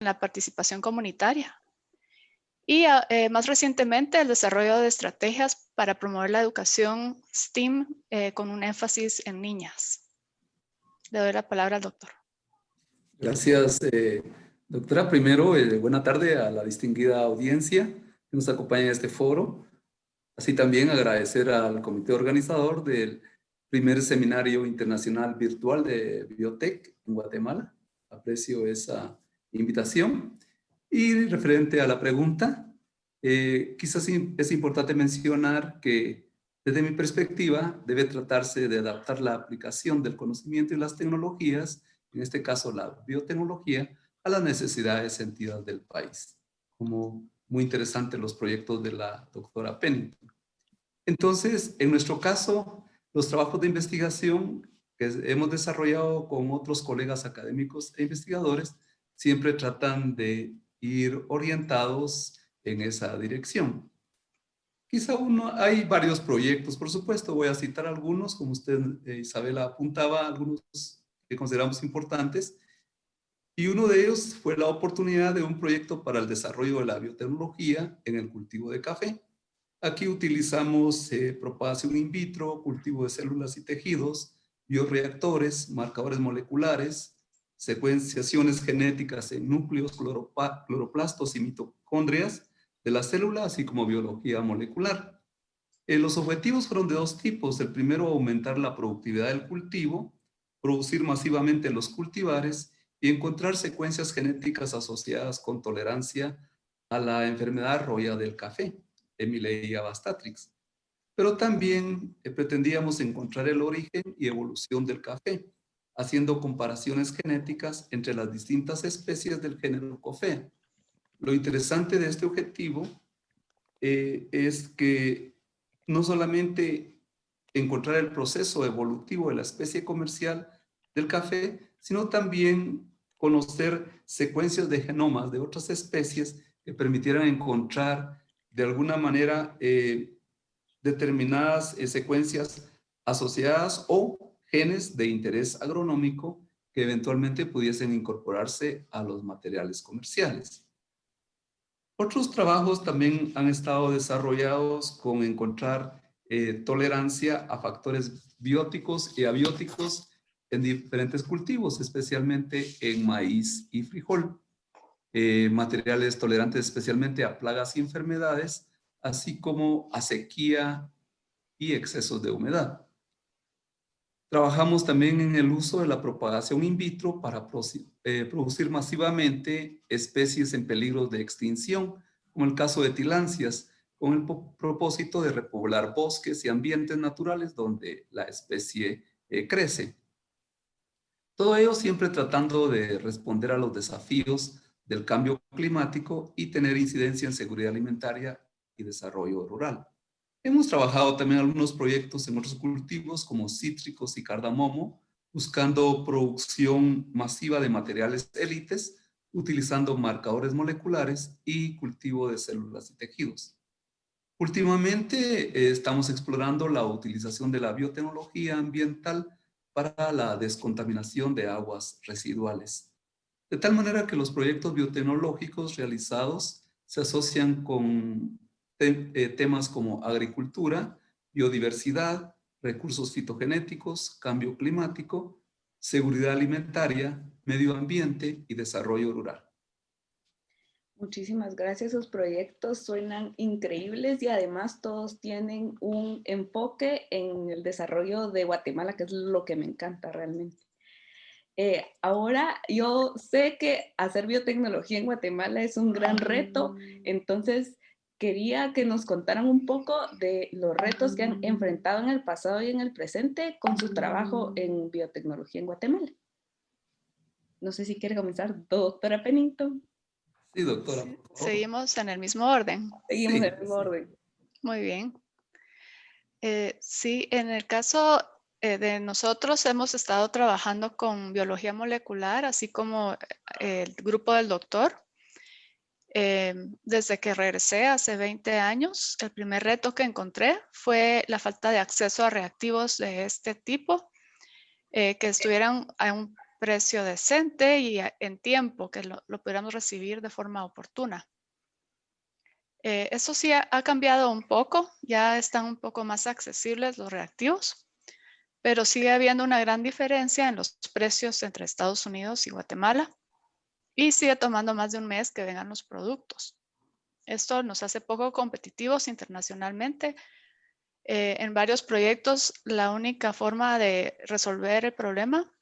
la participación comunitaria. Y más recientemente el desarrollo de estrategias para promover la educación STEAM con un énfasis en niñas. Le doy la palabra al doctor. Gracias, doctora. Primero, buena tarde a la distinguida audiencia que nos acompaña en este foro. Así también agradecer al comité organizador del primer seminario internacional virtual de biotech en Guatemala. Aprecio esa invitación. Y referente a la pregunta, quizás es importante mencionar que desde mi perspectiva debe tratarse de adaptar la aplicación del conocimiento y las tecnologías, en este caso la biotecnología, a las necesidades sentidas del país. Como muy interesantes los proyectos de la doctora Pennington. Entonces, en nuestro caso, los trabajos de investigación que hemos desarrollado con otros colegas académicos e investigadores siempre tratan de ir orientados en esa dirección. Quizá hay varios proyectos, por supuesto, voy a citar algunos, como usted, Isabela, apuntaba, algunos que consideramos importantes, y uno de ellos fue la oportunidad de un proyecto para el desarrollo de la biotecnología en el cultivo de café. Aquí utilizamos propagación in vitro, cultivo de células y tejidos, bioreactores, marcadores moleculares, secuenciaciones genéticas en núcleos, cloroplastos y mitocondrias de la célula, así como biología molecular. Los objetivos fueron de dos tipos. El primero, aumentar la productividad del cultivo, producir masivamente los cultivares y encontrar secuencias genéticas asociadas con tolerancia a la enfermedad roya del café, Emileia bastatrix. Pero también pretendíamos encontrar el origen y evolución del café, haciendo comparaciones genéticas entre las distintas especies del género Coffea. Lo interesante de este objetivo es que no solamente encontrar el proceso evolutivo de la especie comercial del café, sino también conocer secuencias de genomas de otras especies que permitieran encontrar de alguna manera determinadas secuencias asociadas o genes de interés agronómico que eventualmente pudiesen incorporarse a los materiales comerciales. Otros trabajos también han estado desarrollados con encontrar tolerancia a factores bióticos y abióticos en diferentes cultivos, especialmente en maíz y frijol. Materiales tolerantes especialmente a plagas y enfermedades, así como a sequía y excesos de humedad. Trabajamos también en el uso de la propagación in vitro para producir masivamente especies en peligro de extinción, como el caso de tilancias, con el propósito de repoblar bosques y ambientes naturales donde la especie crece. Todo ello siempre tratando de responder a los desafíos del cambio climático y tener incidencia en seguridad alimentaria y desarrollo rural. Hemos trabajado también algunos proyectos en otros cultivos como cítricos y cardamomo, buscando producción masiva de materiales élites, utilizando marcadores moleculares y cultivo de células y tejidos. Últimamente estamos explorando la utilización de la biotecnología ambiental para la descontaminación de aguas residuales. De tal manera que los proyectos biotecnológicos realizados se asocian con temas como agricultura, biodiversidad, recursos fitogenéticos, cambio climático, seguridad alimentaria, medio ambiente y desarrollo rural. Muchísimas gracias. Sus proyectos suenan increíbles y además todos tienen un enfoque en el desarrollo de Guatemala, que es lo que me encanta realmente. Ahora yo sé que hacer biotecnología en Guatemala es un gran reto, entonces quería que nos contaran un poco de los retos que han enfrentado en el pasado y en el presente con su trabajo en biotecnología en Guatemala. No sé si quiere comenzar, doctora Pennington. Sí, doctora. Sí, seguimos en el mismo orden. Seguimos en el mismo orden. Muy bien. Sí, en el caso de nosotros hemos estado trabajando con biología molecular, así como el grupo del doctor. Desde que regresé hace 20 años, el primer reto que encontré fue la falta de acceso a reactivos de este tipo que estuvieran a un precio decente y en tiempo, que lo pudiéramos recibir de forma oportuna. Eso sí ha cambiado un poco, ya están un poco más accesibles los reactivos, pero sigue habiendo una gran diferencia en los precios entre Estados Unidos y Guatemala y sigue tomando más de un mes que vengan los productos. Esto nos hace poco competitivos internacionalmente. En varios proyectos, la única forma de resolver el problema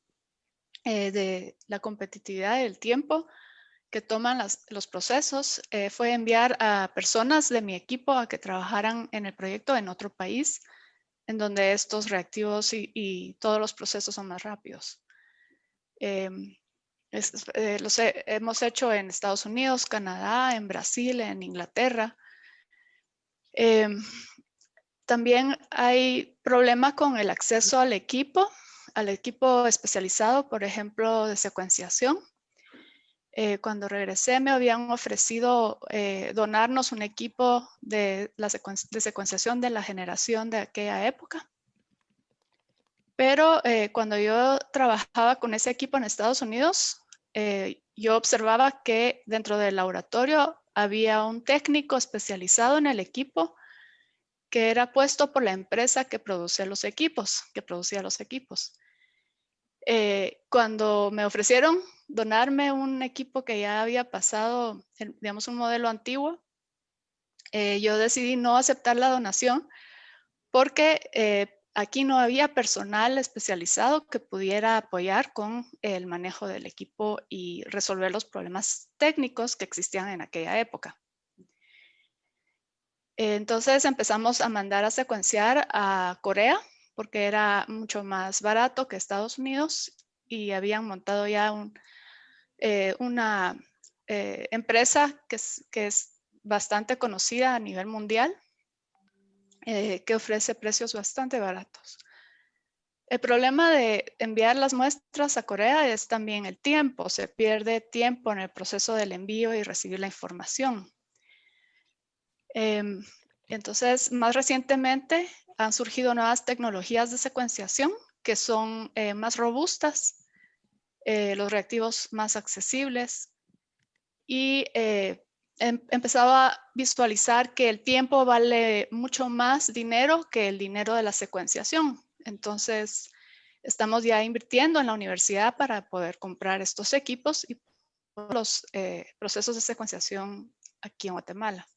de la competitividad y el tiempo que toman los procesos fue enviar a personas de mi equipo a que trabajaran en el proyecto en otro país, en donde estos reactivos y todos los procesos son más rápidos. Los hemos hecho en Estados Unidos, Canadá, en Brasil, en Inglaterra. También hay problemas con el acceso al equipo especializado, por ejemplo, de secuenciación. Cuando regresé me habían ofrecido donarnos un equipo de secuenciación de la generación de aquella época. Pero cuando yo trabajaba con ese equipo en Estados Unidos, yo observaba que dentro del laboratorio había un técnico especializado en el equipo que era puesto por la empresa que producía los equipos. Cuando me ofrecieron donarme un equipo que ya había pasado, digamos, un modelo antiguo, yo decidí no aceptar la donación porque aquí no había personal especializado que pudiera apoyar con el manejo del equipo y resolver los problemas técnicos que existían en aquella época. Entonces empezamos a mandar a secuenciar a Corea porque era mucho más barato que Estados Unidos y habían montado ya una empresa que es bastante conocida a nivel mundial, que ofrece precios bastante baratos. El problema de enviar las muestras a Corea es también el tiempo. Se pierde tiempo en el proceso del envío y recibir la información. Entonces, más recientemente han surgido nuevas tecnologías de secuenciación que son más robustas, los reactivos más accesibles y empezaba a visualizar que el tiempo vale mucho más dinero que el dinero de la secuenciación. Entonces, estamos ya invirtiendo en la universidad para poder comprar estos equipos y los procesos de secuenciación aquí en Guatemala.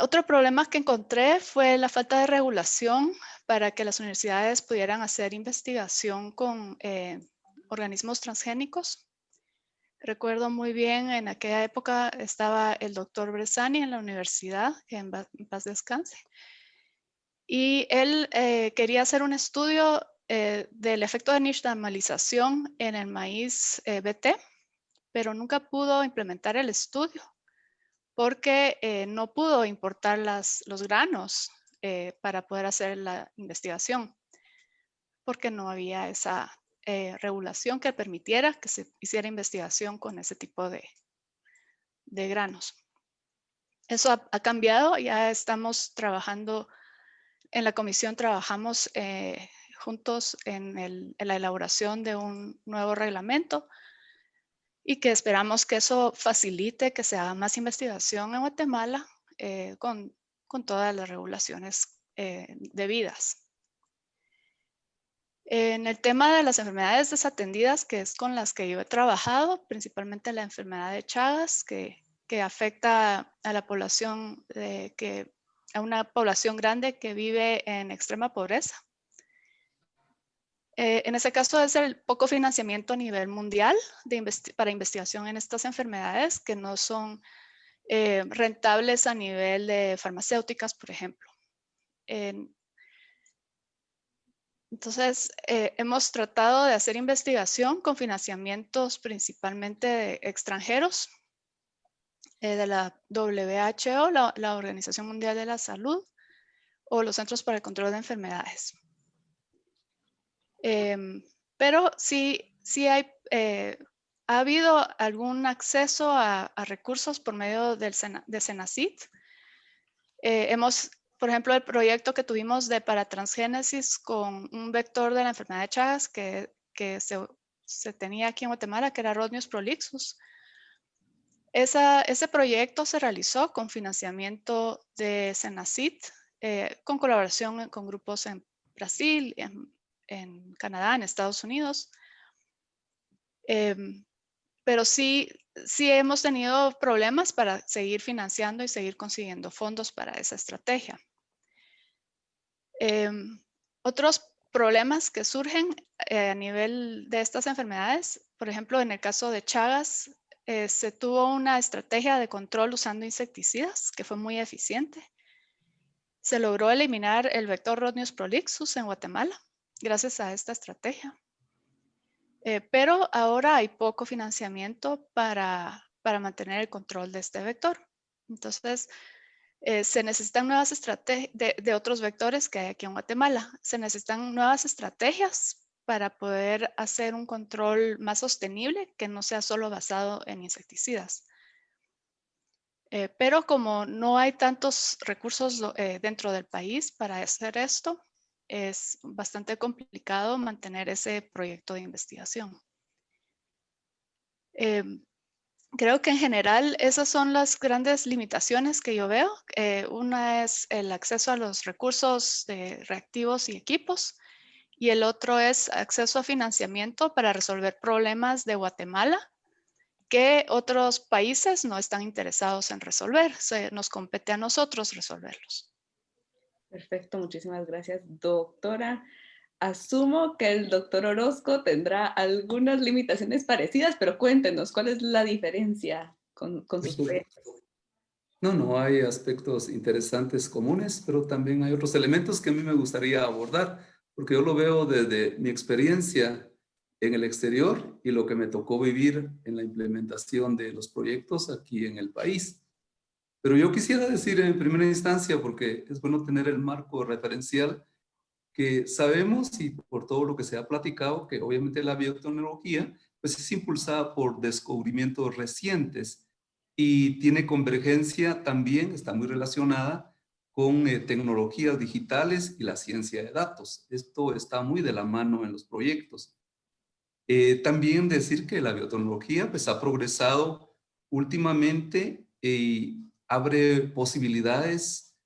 Otro problema que encontré fue la falta de regulación para que las universidades pudieran hacer investigación con organismos transgénicos. Recuerdo muy bien, en aquella época estaba el doctor Bresani en la universidad, que en paz descanse, y él quería hacer un estudio del efecto de nixtamalización en el maíz BT, pero nunca pudo implementar el estudio porque no pudo importar los granos para poder hacer la investigación, porque no había esa regulación que permitiera que se hiciera investigación con ese tipo de granos. Eso ha cambiado, ya estamos trabajando, en la comisión trabajamos juntos en la elaboración de un nuevo reglamento y que esperamos que eso facilite que se haga más investigación en Guatemala con todas las regulaciones debidas. En el tema de las enfermedades desatendidas, que es con las que yo he trabajado, principalmente la enfermedad de Chagas, que afecta a la población, a una población grande que vive en extrema pobreza. En ese caso es el poco financiamiento a nivel mundial para investigación en estas enfermedades que no son rentables a nivel de farmacéuticas, por ejemplo. Entonces, hemos tratado de hacer investigación con financiamientos principalmente de extranjeros, de la WHO, la Organización Mundial de la Salud, o los Centros para el Control de Enfermedades. Pero sí ha habido algún acceso a recursos por medio de Senacit. por ejemplo, el proyecto que tuvimos de paratransgénesis con un vector de la enfermedad de Chagas que se tenía aquí en Guatemala, que era Rhodnius prolixus. Ese proyecto se realizó con financiamiento de Senacid, con colaboración con grupos en Brasil, en Canadá, en Estados Unidos. Pero sí hemos tenido problemas para seguir financiando y seguir consiguiendo fondos para esa estrategia. Otros problemas que surgen a nivel de estas enfermedades, por ejemplo, en el caso de Chagas, se tuvo una estrategia de control usando insecticidas que fue muy eficiente. Se logró eliminar el vector Rhodnius prolixus en Guatemala gracias a esta estrategia. Pero ahora hay poco financiamiento para mantener el control de este vector. Entonces, se necesitan nuevas estrategias de otros vectores que hay aquí en Guatemala. Se necesitan nuevas estrategias para poder hacer un control más sostenible que no sea solo basado en insecticidas. Pero como no hay tantos recursos dentro del país para hacer esto, es bastante complicado mantener ese proyecto de investigación. Creo que en general esas son las grandes limitaciones que yo veo. Una es el acceso a los recursos de reactivos y equipos, y el otro es acceso a financiamiento para resolver problemas de Guatemala que otros países no están interesados en resolver. Nos compete a nosotros resolverlos. Perfecto, muchísimas gracias, doctora. Asumo que el doctor Orozco tendrá algunas limitaciones parecidas, pero cuéntenos, ¿cuál es la diferencia con sus proyectos? No, hay aspectos interesantes comunes, pero también hay otros elementos que a mí me gustaría abordar, porque yo lo veo desde mi experiencia en el exterior y lo que me tocó vivir en la implementación de los proyectos aquí en el país. Pero yo quisiera decir en primera instancia, porque es bueno tener el marco referencial, que sabemos y por todo lo que se ha platicado, que obviamente la biotecnología pues es impulsada por descubrimientos recientes y tiene convergencia también, está muy relacionada con tecnologías digitales y la ciencia de datos. Esto está muy de la mano en los proyectos. También decir que la biotecnología pues ha progresado últimamente y abre posibilidades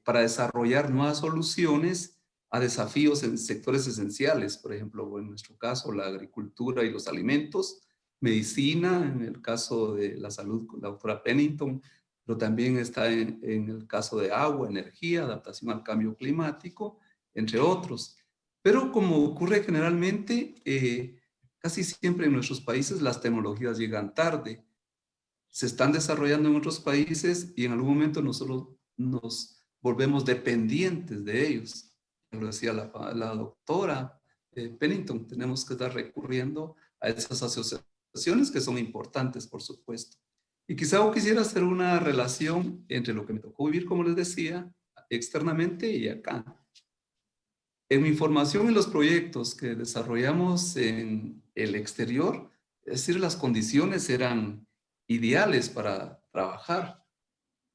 para desarrollar nuevas soluciones a desafíos en sectores esenciales, por ejemplo, en nuestro caso, la agricultura y los alimentos, medicina, en el caso de la salud con la doctora Pennington, pero también está en el caso de agua, energía, adaptación al cambio climático, entre otros. Pero como ocurre generalmente, casi siempre en nuestros países las tecnologías llegan tarde, se están desarrollando en otros países y en algún momento nosotros nos volvemos dependientes de ellos. Lo decía la doctora Pennington, tenemos que estar recurriendo a esas asociaciones que son importantes, por supuesto. Y quizá yo quisiera hacer una relación entre lo que me tocó vivir, como les decía, externamente y acá. En mi formación en los proyectos que desarrollamos en el exterior, es decir, las condiciones eran ideales para trabajar.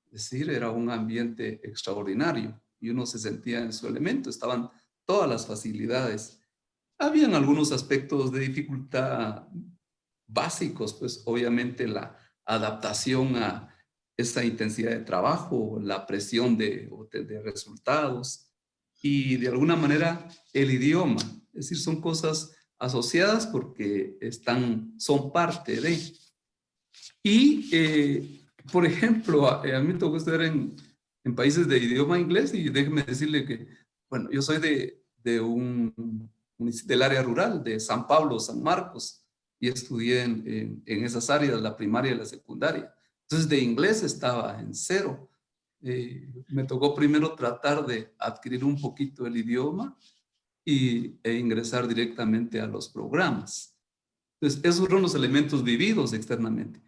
Es decir, era un ambiente extraordinario y uno se sentía en su elemento, estaban todas las facilidades. Habían algunos aspectos de dificultad básicos, pues obviamente la adaptación a esa intensidad de trabajo, la presión de resultados y de alguna manera el idioma. Es decir, son cosas asociadas porque son parte de. Y, por ejemplo, a mí me tocó estudiar en países de idioma inglés y déjeme decirle que, bueno, yo soy del área rural, de San Pablo, San Marcos, y estudié en esas áreas, la primaria y la secundaria. Entonces, de inglés estaba en cero. Me tocó primero tratar de adquirir un poquito el idioma e ingresar directamente a los programas. Entonces, esos fueron los elementos vividos externamente.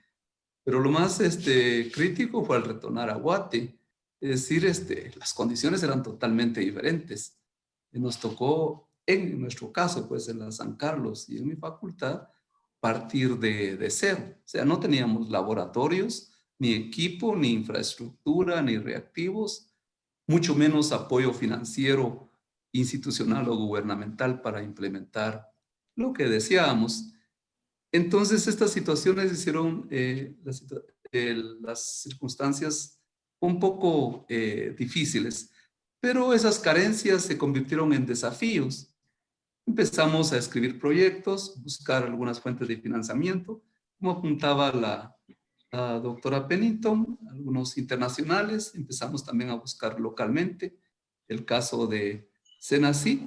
Pero lo más crítico fue al retornar a Guate. Es decir, las condiciones eran totalmente diferentes. Nos tocó, en nuestro caso, pues en la San Carlos y en mi facultad, partir de cero. O sea, no teníamos laboratorios, ni equipo, ni infraestructura, ni reactivos. mucho menos apoyo financiero, institucional o gubernamental para implementar lo que deseábamos. Entonces, estas situaciones hicieron las circunstancias un poco difíciles, pero esas carencias se convirtieron en desafíos. Empezamos a escribir proyectos, buscar algunas fuentes de financiamiento, como apuntaba la doctora Pennington, algunos internacionales. Empezamos también a buscar localmente el caso de Senacid.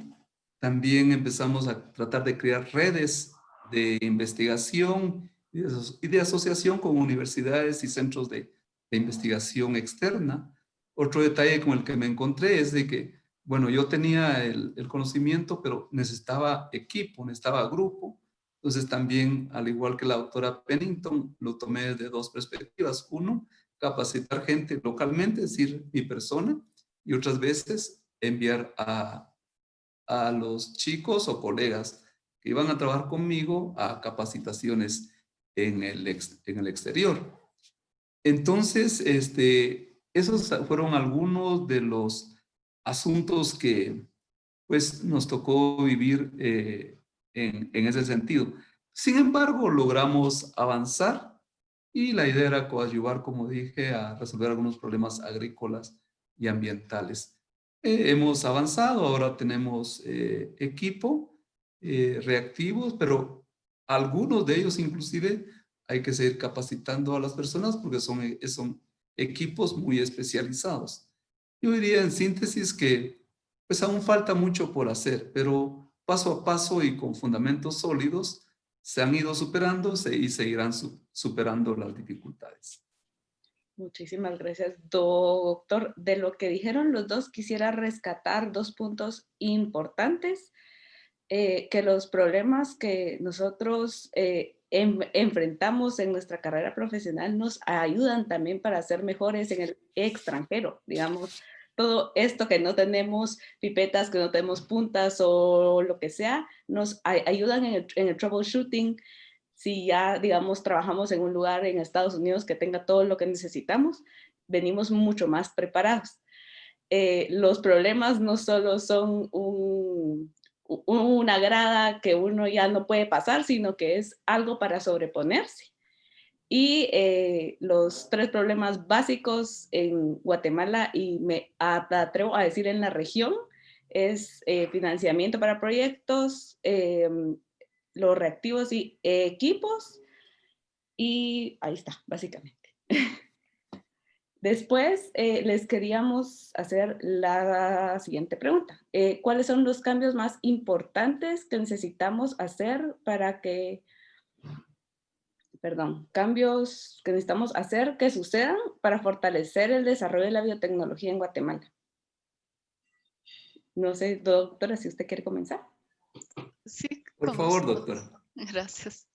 También empezamos a tratar de crear redes de investigación y de asociación con universidades y centros de investigación externa. Otro detalle con el que me encontré es de que, bueno, yo tenía el conocimiento, pero necesitaba equipo, necesitaba grupo. Entonces también, al igual que la doctora Pennington, lo tomé desde dos perspectivas. Uno, capacitar gente localmente, es decir, mi persona, y otras veces enviar a los chicos o colegas que iban a trabajar conmigo a capacitaciones en el exterior. Entonces, esos fueron algunos de los asuntos que pues nos tocó vivir en ese sentido. Sin embargo, logramos avanzar y la idea era coadyuvar, como dije, a resolver algunos problemas agrícolas y ambientales. Hemos avanzado, ahora tenemos equipo reactivos, pero algunos de ellos inclusive hay que seguir capacitando a las personas porque son equipos muy especializados. Yo diría en síntesis que pues aún falta mucho por hacer, pero paso a paso y con fundamentos sólidos se han ido superándose y seguirán superando las dificultades. Muchísimas gracias, doctor. De lo que dijeron los dos, quisiera rescatar dos puntos importantes, que los problemas que nosotros enfrentamos en nuestra carrera profesional nos ayudan también para ser mejores en el extranjero. Digamos, todo esto que no tenemos pipetas, que no tenemos puntas o lo que sea, nos ayudan en el troubleshooting. Si ya, digamos, trabajamos en un lugar en Estados Unidos que tenga todo lo que necesitamos, venimos mucho más preparados. Los problemas no solo son una grada que uno ya no puede pasar, sino que es algo para sobreponerse. Y los tres problemas básicos en Guatemala, y me atrevo a decir en la región, es financiamiento para proyectos, los reactivos y equipos, y ahí está, básicamente. Después les queríamos hacer la siguiente pregunta. ¿Cuáles son los cambios más importantes que necesitamos hacer para que, cambios que necesitamos hacer que sucedan para fortalecer el desarrollo de la biotecnología en Guatemala? No sé, doctora, si usted quiere comenzar. Sí, Por con favor, gusto. doctora. Gracias.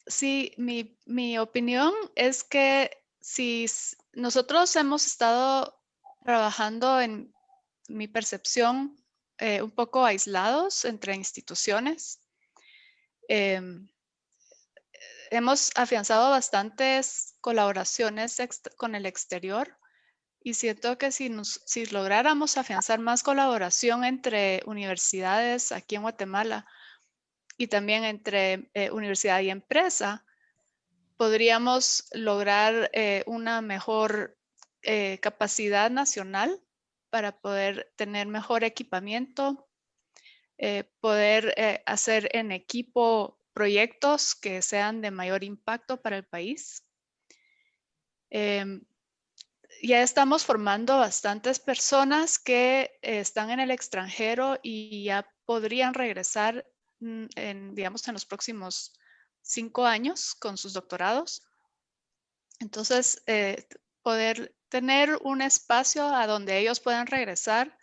Sí, mi opinión es que si nosotros hemos estado trabajando, en mi percepción, un poco aislados entre instituciones. Hemos afianzado bastantes colaboraciones con el exterior y siento que si lográramos afianzar más colaboración entre universidades aquí en Guatemala y también entre universidad y empresa, podríamos lograr una mejor capacidad nacional para poder tener mejor equipamiento, poder hacer en equipo proyectos que sean de mayor impacto para el país. Ya estamos formando bastantes personas que están en el extranjero y ya podrían regresar digamos, en los próximos 5 años con sus doctorados. Entonces, poder tener un espacio a donde ellos puedan regresar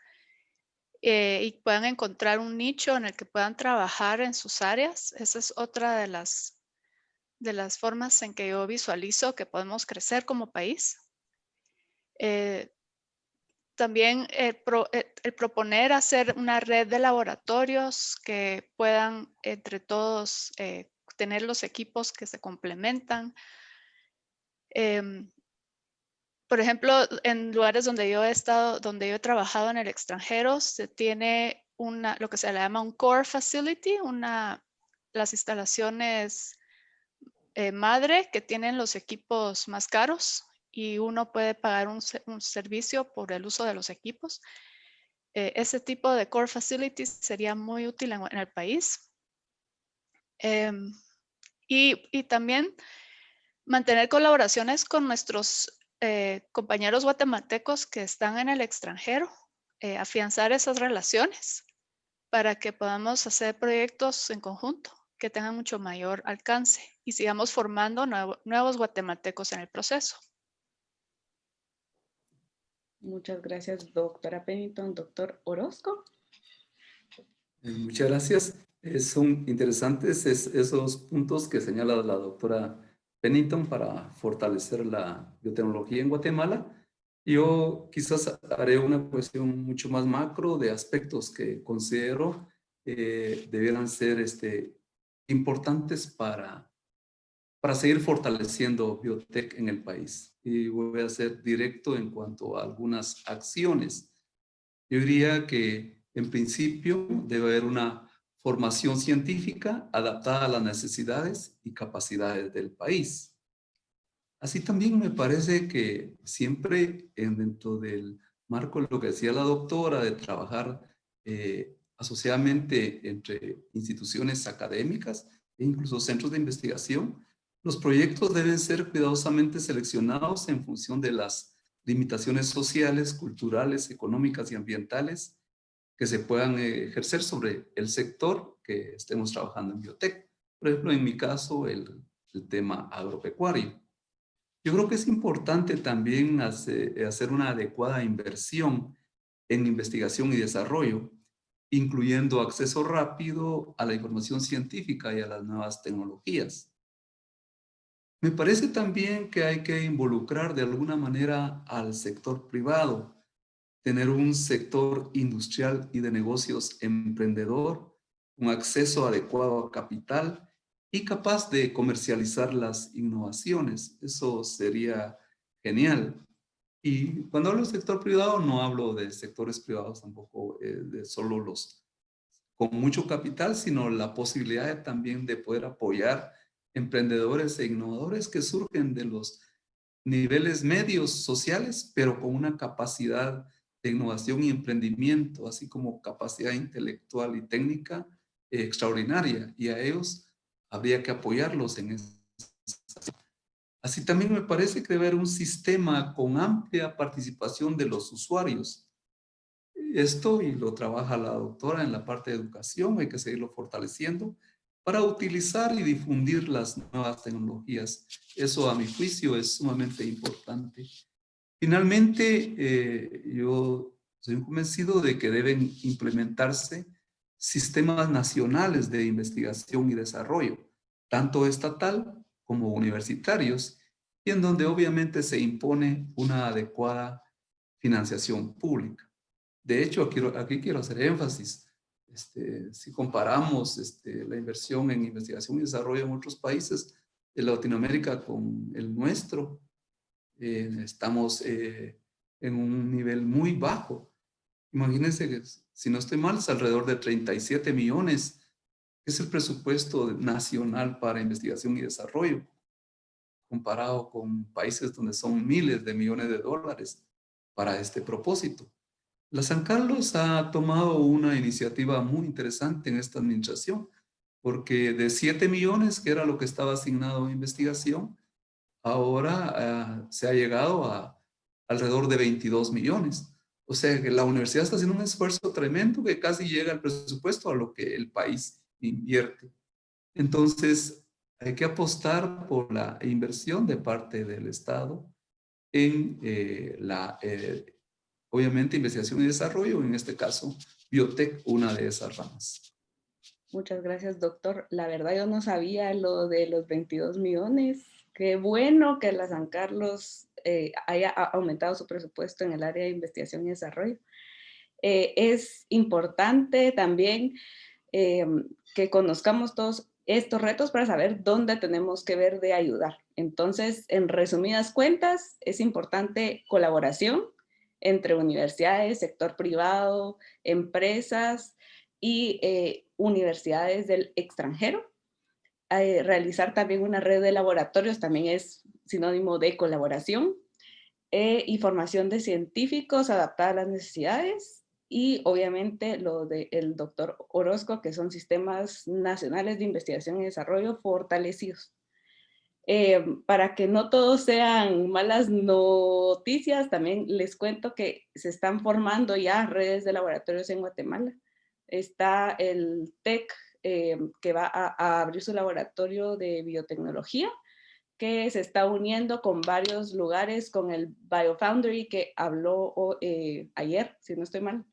y puedan encontrar un nicho en el que puedan trabajar en sus áreas. Esa es otra de las formas en que yo visualizo que podemos crecer como país. También el proponer hacer una red de laboratorios que puedan entre todos tener los equipos que se complementan. por ejemplo, en lugares donde yo he estado, donde yo he trabajado en el extranjero, se tiene lo que se le llama un core facility, las instalaciones madre que tienen los equipos más caros y uno puede pagar un servicio por el uso de los equipos. Ese tipo de core facilities sería muy útil en el país. Y también mantener colaboraciones con nuestros compañeros guatemaltecos que están en el extranjero, afianzar esas relaciones para que podamos hacer proyectos en conjunto que tengan mucho mayor alcance y sigamos formando nuevos guatemaltecos en el proceso. Muchas gracias, doctora Pennington. Doctor Orozco. Muchas gracias. Son interesantes esos puntos que señala la doctora Pennington para fortalecer la biotecnología en Guatemala. Yo quizás haré una cuestión mucho más macro de aspectos que considero debieran ser importantes para seguir fortaleciendo biotech en el país. Y voy a ser directo en cuanto a algunas acciones. Yo diría que en principio debe haber una formación científica adaptada a las necesidades y capacidades del país. Así también me parece que siempre dentro del marco de lo que decía la doctora, de trabajar asociadamente entre instituciones académicas e incluso centros de investigación, los proyectos deben ser cuidadosamente seleccionados en función de las limitaciones sociales, culturales, económicas y ambientales que se puedan ejercer sobre el sector que estemos trabajando en biotech. Por ejemplo, en mi caso, el tema agropecuario. Yo creo que es importante también hacer una adecuada inversión en investigación y desarrollo, incluyendo acceso rápido a la información científica y a las nuevas tecnologías. Me parece también que hay que involucrar de alguna manera al sector privado, tener un sector industrial y de negocios emprendedor, con acceso adecuado a capital y capaz de comercializar las innovaciones. Eso sería genial. Y cuando hablo del sector privado, no hablo de sectores privados tampoco, de solo los con mucho capital, sino la posibilidad también de poder apoyar emprendedores e innovadores que surgen de los niveles medios sociales, pero con una capacidad de innovación y emprendimiento, así como capacidad intelectual y técnica extraordinaria. Y a ellos habría que apoyarlos en eso. Así también me parece que debe haber un sistema con amplia participación de los usuarios. Esto, y lo trabaja la doctora en la parte de educación, hay que seguirlo fortaleciendo para utilizar y difundir las nuevas tecnologías. Eso, a mi juicio, es sumamente importante. Finalmente, yo soy convencido de que deben implementarse sistemas nacionales de investigación y desarrollo, tanto estatal como universitarios, y en donde obviamente se impone una adecuada financiación pública. De hecho, aquí quiero hacer énfasis. Si comparamos la inversión en investigación y desarrollo en otros países de Latinoamérica con el nuestro, estamos en un nivel muy bajo. Imagínense que, si no estoy mal, es alrededor de 37 millones, que es el presupuesto nacional para investigación y desarrollo, comparado con países donde son miles de millones de dólares para este propósito. La San Carlos ha tomado una iniciativa muy interesante en esta administración, porque de 7 millones, que era lo que estaba asignado a investigación, ahora se ha llegado a alrededor de 22 millones. O sea que la universidad está haciendo un esfuerzo tremendo que casi llega al presupuesto a lo que el país invierte. Entonces, hay que apostar por la inversión de parte del Estado en obviamente, investigación y desarrollo, en este caso, biotech, una de esas ramas. Muchas gracias, doctor. La verdad, yo no sabía lo de los 22 millones. Qué bueno que la San Carlos haya aumentado su presupuesto en el área de investigación y desarrollo. Es importante también que conozcamos todos estos retos para saber dónde tenemos que ver de ayudar. Entonces, en resumidas cuentas, es importante colaboración entre universidades, sector privado, empresas y universidades del extranjero. Realizar también una red de laboratorios también es sinónimo de colaboración y formación de científicos adaptada a las necesidades y obviamente lo del doctor Orozco, que son sistemas nacionales de investigación y desarrollo fortalecidos. Para que no todos sean malas noticias, también les cuento que se están formando ya redes de laboratorios en Guatemala. Está el TEC, que va a abrir su laboratorio de biotecnología, que se está uniendo con varios lugares, con el BioFoundry que habló ayer, si no estoy mal,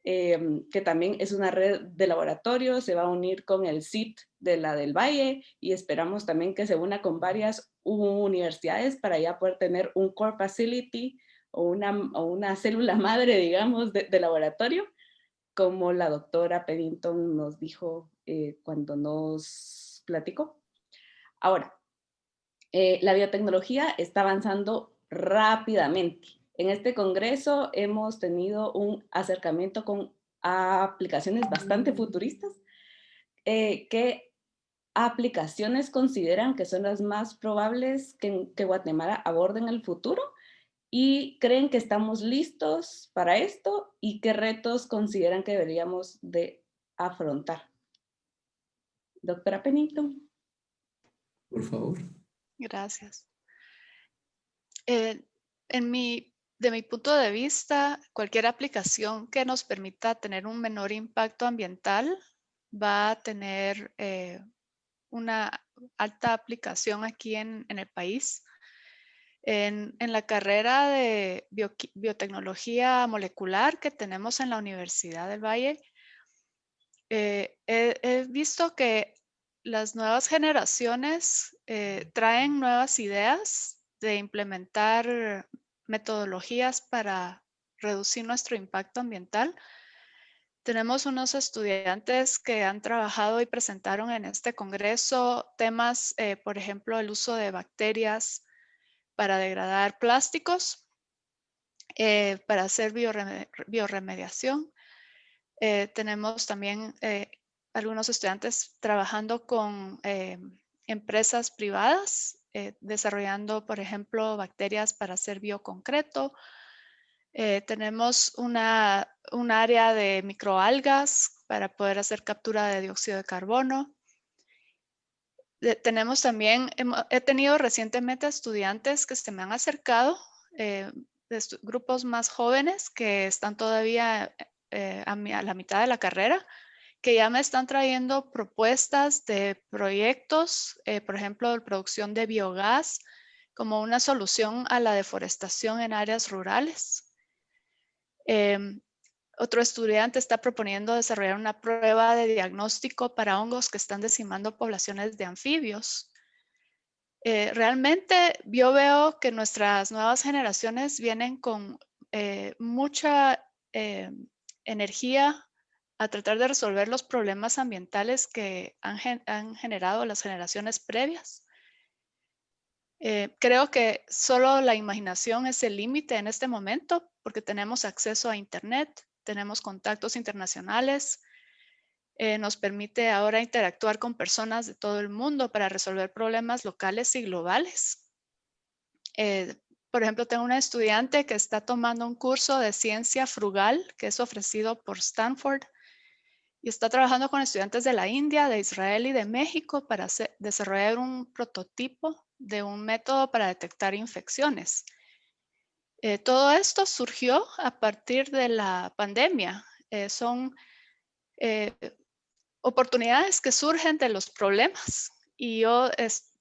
que también es una red de laboratorios, se va a unir con el CIT de la del Valle y esperamos también que se una con varias universidades para ya poder tener un core facility o una célula madre, digamos, de laboratorio, como la doctora Pennington nos dijo cuando nos platicó. Ahora, la biotecnología está avanzando rápidamente. En este congreso hemos tenido un acercamiento con aplicaciones bastante futuristas. ¿Qué aplicaciones consideran que son las más probables que Guatemala aborde en el futuro? ¿Y creen que estamos listos para esto? ¿Y qué retos consideran que deberíamos de afrontar? Doctora Pennington. Por favor. Gracias. De mi punto de vista, cualquier aplicación que nos permita tener un menor impacto ambiental va a tener una alta aplicación aquí en el país. En la carrera de biotecnología molecular que tenemos en la Universidad del Valle, he visto que las nuevas generaciones traen nuevas ideas de implementar metodologías para reducir nuestro impacto ambiental. Tenemos unos estudiantes que han trabajado y presentaron en este congreso temas, por ejemplo, el uso de bacterias para degradar plásticos, para hacer bioremediación. Tenemos también algunos estudiantes trabajando con empresas privadas, desarrollando, por ejemplo, bacterias para hacer bioconcreto. Tenemos un área de microalgas para poder hacer captura de dióxido de carbono. Tenemos también, he tenido recientemente estudiantes que se me han acercado, de grupos más jóvenes que están todavía a la mitad de la carrera, que ya me están trayendo propuestas de proyectos, por ejemplo, de producción de biogás como una solución a la deforestación en áreas rurales. Otro estudiante está proponiendo desarrollar una prueba de diagnóstico para hongos que están decimando poblaciones de anfibios. Realmente yo veo que nuestras nuevas generaciones vienen con mucha energía a tratar de resolver los problemas ambientales que han generado las generaciones previas. Creo que solo la imaginación es el límite en este momento porque tenemos acceso a Internet, tenemos contactos internacionales, nos permite ahora interactuar con personas de todo el mundo para resolver problemas locales y globales. Por ejemplo, tengo una estudiante que está tomando un curso de ciencia frugal que es ofrecido por Stanford y está trabajando con estudiantes de la India, de Israel y de México para desarrollar un prototipo de un método para detectar infecciones. Todo esto surgió a partir de la pandemia. Son oportunidades que surgen de los problemas y yo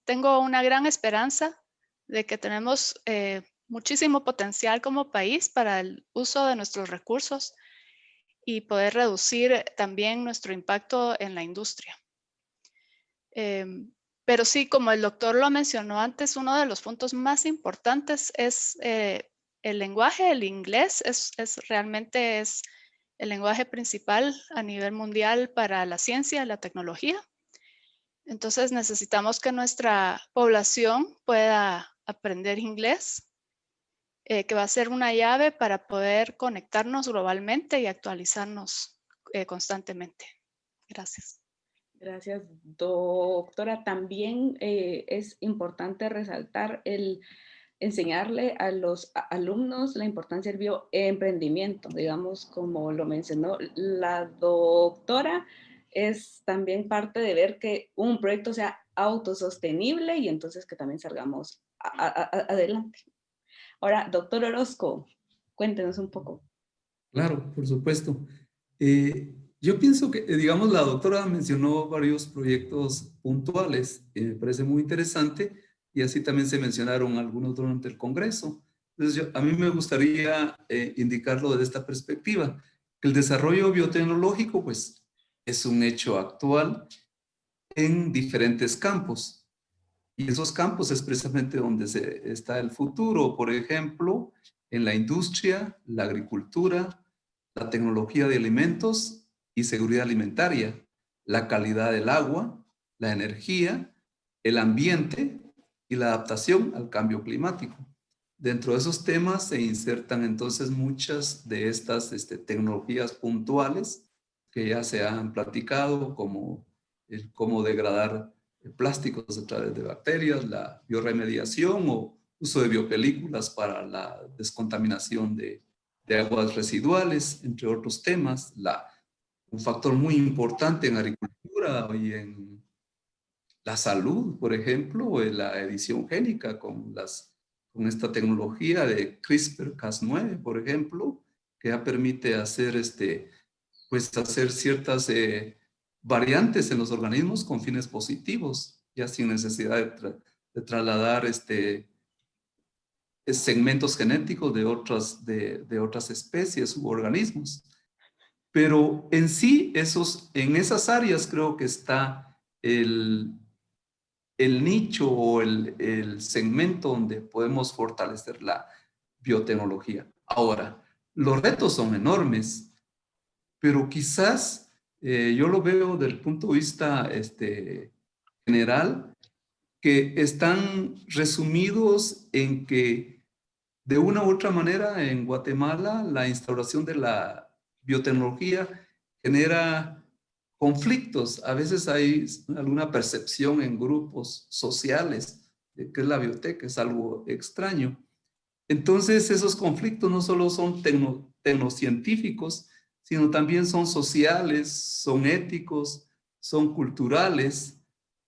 tengo una gran esperanza de que tenemos muchísimo potencial como país para el uso de nuestros recursos y poder reducir también nuestro impacto en la industria. Pero sí, como el doctor lo mencionó antes, uno de los puntos más importantes es el lenguaje. El inglés realmente es el lenguaje principal a nivel mundial para la ciencia y la tecnología. Entonces necesitamos que nuestra población pueda aprender inglés, que va a ser una llave para poder conectarnos globalmente y actualizarnos constantemente. Gracias. Gracias, doctora. También es importante resaltar el enseñarle a los alumnos la importancia del bioemprendimiento, digamos, como lo mencionó la doctora, es también parte de ver que un proyecto sea autosostenible y entonces que también salgamos adelante. Ahora, doctor Orozco, cuéntenos un poco. Claro, por supuesto. Yo pienso que, digamos, la doctora mencionó varios proyectos puntuales, me parece muy interesante, y así también se mencionaron algunos durante el Congreso. Entonces, a mí me gustaría indicarlo desde esta perspectiva, que el desarrollo biotecnológico, pues, es un hecho actual en diferentes campos. Y esos campos es precisamente donde está el futuro, por ejemplo, en la industria, la agricultura, la tecnología de alimentos y seguridad alimentaria, la calidad del agua, la energía, el ambiente y la adaptación al cambio climático. Dentro de esos temas se insertan entonces muchas de estas tecnologías puntuales que ya se han platicado, como el cómo degradar plásticos a través de bacterias, la bioremediación o uso de biopelículas para la descontaminación de aguas residuales, entre otros temas. Un factor muy importante en agricultura y en la salud, por ejemplo, la edición génica con esta tecnología de CRISPR-Cas9, por ejemplo, que ya permite hacer, hacer ciertas variantes en los organismos con fines positivos, ya sin necesidad de trasladar segmentos genéticos de otras especies u organismos. Pero en sí, en esas áreas creo que está el nicho o el segmento donde podemos fortalecer la biotecnología. Ahora, los retos son enormes, pero quizás yo lo veo desde el punto de vista general, que están resumidos en que de una u otra manera en Guatemala la instauración de la biotecnología genera conflictos. A veces hay alguna percepción en grupos sociales de que la biotec es algo extraño. Entonces esos conflictos no solo son tecnocientíficos, sino también son sociales, son éticos, son culturales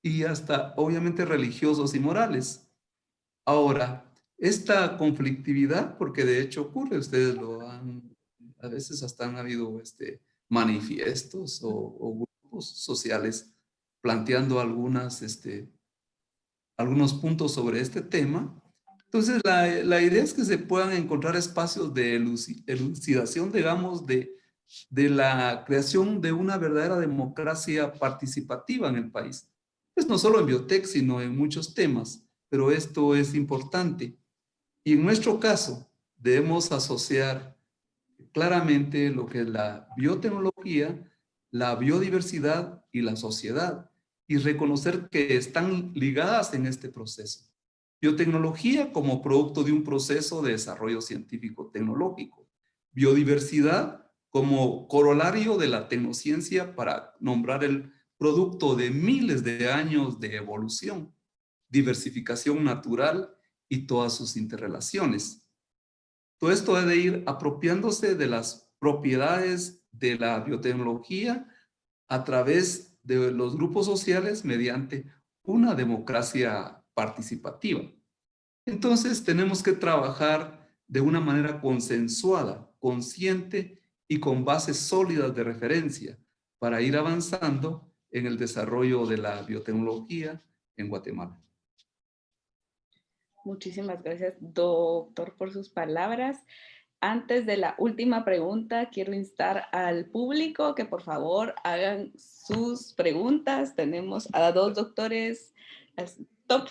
y hasta obviamente religiosos y morales. Ahora, esta conflictividad, porque de hecho ocurre, ustedes lo han, a veces hasta han habido manifiestos o grupos sociales planteando algunos puntos sobre este tema. Entonces, la idea es que se puedan encontrar espacios de elucidación, digamos, de la creación de una verdadera democracia participativa en el país. Pues no solo en biotech, sino en muchos temas, pero esto es importante. Y en nuestro caso, debemos asociar claramente lo que es la biotecnología, la biodiversidad y la sociedad, y reconocer que están ligadas en este proceso. Biotecnología como producto de un proceso de desarrollo científico-tecnológico. Biodiversidad como corolario de la tecnociencia para nombrar el producto de miles de años de evolución, diversificación natural y todas sus interrelaciones. Todo esto debe ir apropiándose de las propiedades de la biotecnología a través de los grupos sociales mediante una democracia participativa. Entonces tenemos que trabajar de una manera consensuada, consciente y con bases sólidas de referencia para ir avanzando en el desarrollo de la biotecnología en Guatemala. Muchísimas gracias, doctor, por sus palabras. Antes de la última pregunta, quiero instar al público que por favor hagan sus preguntas. Tenemos a 2 doctores top,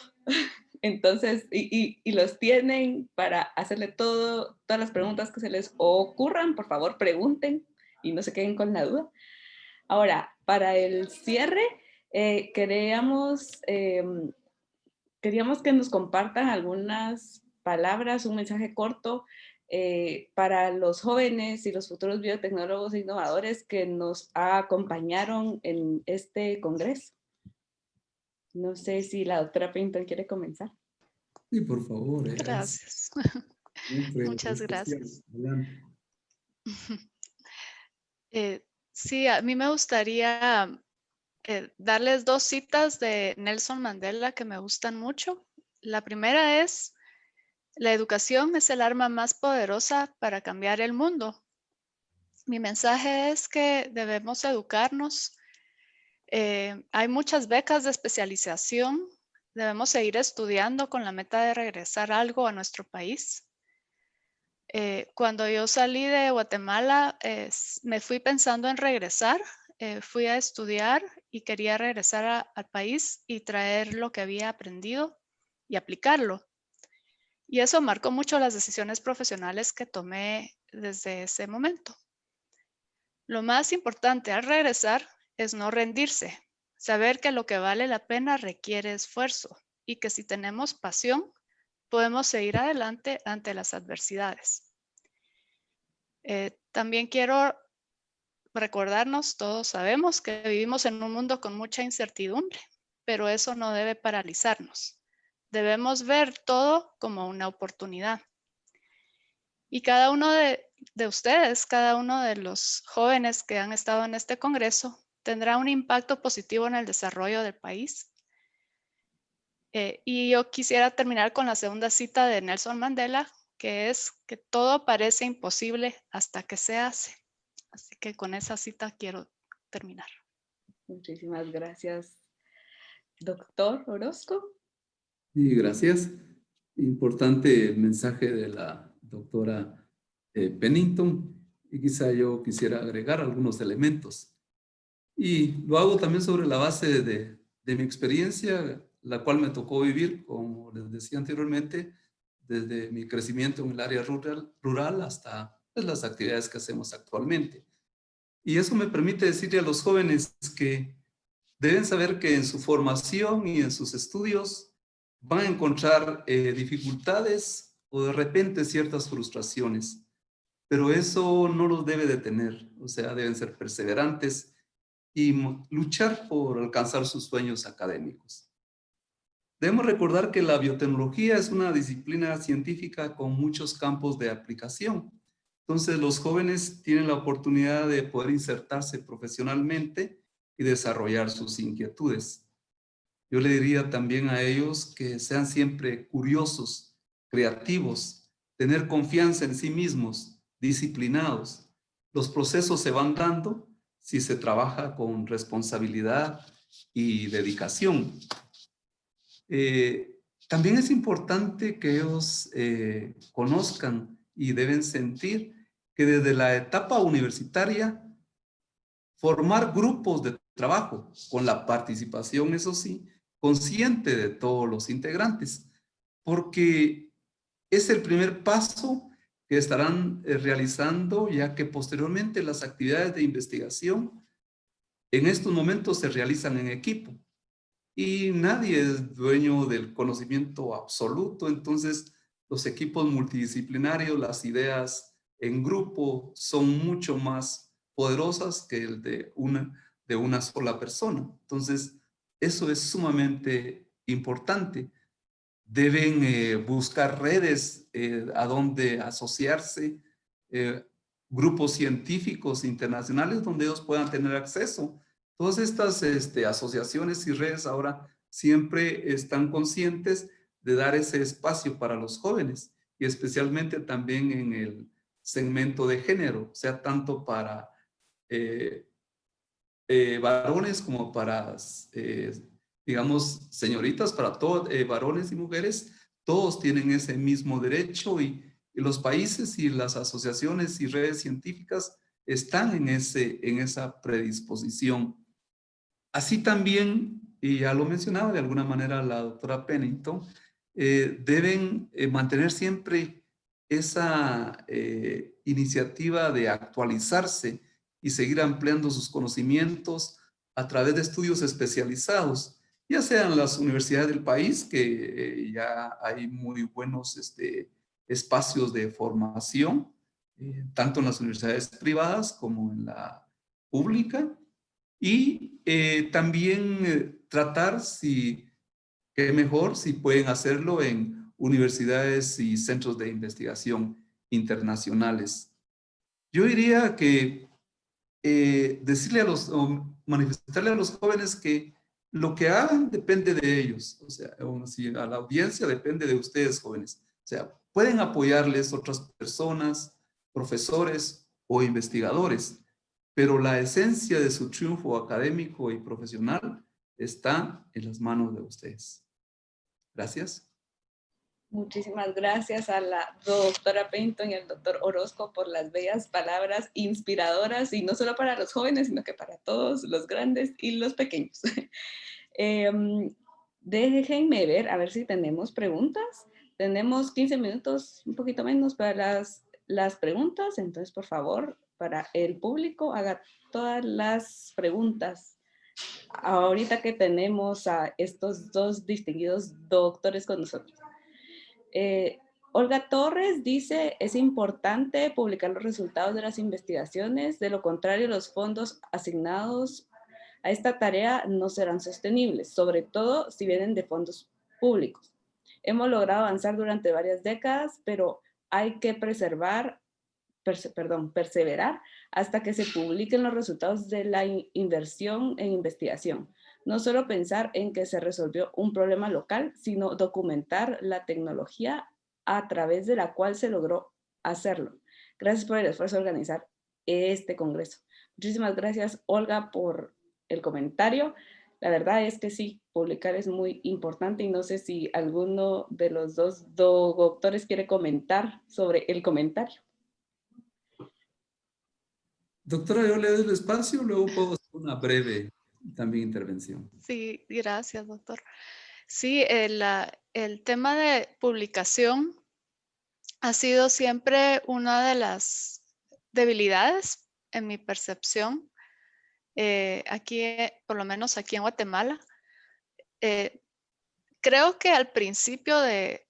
entonces, y los tienen para hacerle todas las preguntas que se les ocurran. Por favor, pregunten y no se queden con la duda. Ahora, para el cierre, Queríamos que nos compartan algunas palabras, un mensaje corto para los jóvenes y los futuros biotecnólogos e innovadores que nos acompañaron en este congreso. No sé si la doctora Pennington quiere comenzar. Sí, por favor. Gracias. Muchas gracias. Adelante. Sí, a mí me gustaría darles 2 citas de Nelson Mandela que me gustan mucho. La primera es: la educación es el arma más poderosa para cambiar el mundo. Mi mensaje es que debemos educarnos. Hay muchas becas de especialización. Debemos seguir estudiando con la meta de regresar algo a nuestro país. Cuando yo salí de Guatemala, me fui pensando en regresar. Fui a estudiar y quería regresar al país y traer lo que había aprendido y aplicarlo. Y eso marcó mucho las decisiones profesionales que tomé desde ese momento. Lo más importante al regresar es no rendirse, saber que lo que vale la pena requiere esfuerzo y que si tenemos pasión, podemos seguir adelante ante las adversidades. También quiero recordarnos, todos sabemos que vivimos en un mundo con mucha incertidumbre, pero eso no debe paralizarnos. Debemos ver todo como una oportunidad. Y cada uno de ustedes, cada uno de los jóvenes que han estado en este congreso, tendrá un impacto positivo en el desarrollo del país. Y yo quisiera terminar con la segunda cita de Nelson Mandela, que es que todo parece imposible hasta que se hace. Así que con esa cita quiero terminar. Muchísimas gracias, doctor Orozco. Sí, gracias. Importante el mensaje de la doctora Pennington, y quizá yo quisiera agregar algunos elementos. Y lo hago también sobre la base de mi experiencia, la cual me tocó vivir, como les decía anteriormente, desde mi crecimiento en el área rural hasta pues, las actividades que hacemos actualmente. Y eso me permite decirle a los jóvenes que deben saber que en su formación y en sus estudios van a encontrar dificultades o de repente ciertas frustraciones, pero eso no los debe detener, o sea, deben ser perseverantes y luchar por alcanzar sus sueños académicos. Debemos recordar que la biotecnología es una disciplina científica con muchos campos de aplicación. Entonces, los jóvenes tienen la oportunidad de poder insertarse profesionalmente y desarrollar sus inquietudes. Yo le diría también a ellos que sean siempre curiosos, creativos, tener confianza en sí mismos, disciplinados. Los procesos se van dando si se trabaja con responsabilidad y dedicación. También es importante que ellos conozcan y deben sentir que desde la etapa universitaria formar grupos de trabajo con la participación, eso sí, consciente de todos los integrantes, porque es el primer paso que estarán realizando, ya que posteriormente las actividades de investigación en estos momentos se realizan en equipo y nadie es dueño del conocimiento absoluto, entonces los equipos multidisciplinarios, las ideas en grupo son mucho más poderosas que el de una sola persona. Entonces, eso es sumamente importante. Deben buscar redes a donde asociarse, grupos científicos internacionales donde ellos puedan tener acceso. Todas estas asociaciones y redes ahora siempre están conscientes de dar ese espacio para los jóvenes y especialmente también en el segmento de género, o sea, tanto para varones como para, digamos, señoritas, para todos, varones y mujeres, todos tienen ese mismo derecho y los países y las asociaciones y redes científicas están en esa predisposición. Así también, y ya lo mencionaba de alguna manera la doctora Pennington, deben mantener siempre esa iniciativa de actualizarse y seguir ampliando sus conocimientos a través de estudios especializados, ya sean las universidades del país, que ya hay muy buenos espacios de formación, tanto en las universidades privadas como en la pública, y también tratar que mejor si pueden hacerlo en universidades y centros de investigación internacionales. Yo diría que decirle o manifestarle a los jóvenes que lo que hagan depende de ellos, o sea, si a la audiencia depende de ustedes, jóvenes. O sea, pueden apoyarles otras personas, profesores o investigadores, pero la esencia de su triunfo académico y profesional está en las manos de ustedes. Gracias. Muchísimas gracias a la doctora Pennington y al doctor Orozco por las bellas palabras inspiradoras, y no solo para los jóvenes, sino que para todos los grandes y los pequeños. Déjenme ver, a ver si tenemos preguntas. Tenemos 15 minutos, un poquito menos para las preguntas, entonces por favor, para el público, haga todas las preguntas. Ahorita que tenemos a estos dos distinguidos doctores con nosotros. Olga Torres dice, es importante publicar los resultados de las investigaciones, de lo contrario los fondos asignados a esta tarea no serán sostenibles, sobre todo si vienen de fondos públicos. Hemos logrado avanzar durante varias décadas, pero hay que perseverar hasta que se publiquen los resultados de la inversión en investigación. No solo pensar en que se resolvió un problema local, sino documentar la tecnología a través de la cual se logró hacerlo. Gracias por el esfuerzo de organizar este congreso. Muchísimas gracias, Olga, por el comentario. La verdad es que sí, publicar es muy importante, y no sé si alguno de los dos doctores quiere comentar sobre el comentario. Doctora, yo le doy el espacio, luego puedo hacer una breve también intervención. Sí, gracias, doctor. Sí, el tema de publicación ha sido siempre una de las debilidades en mi percepción. Aquí, por lo menos aquí en Guatemala, creo que al principio de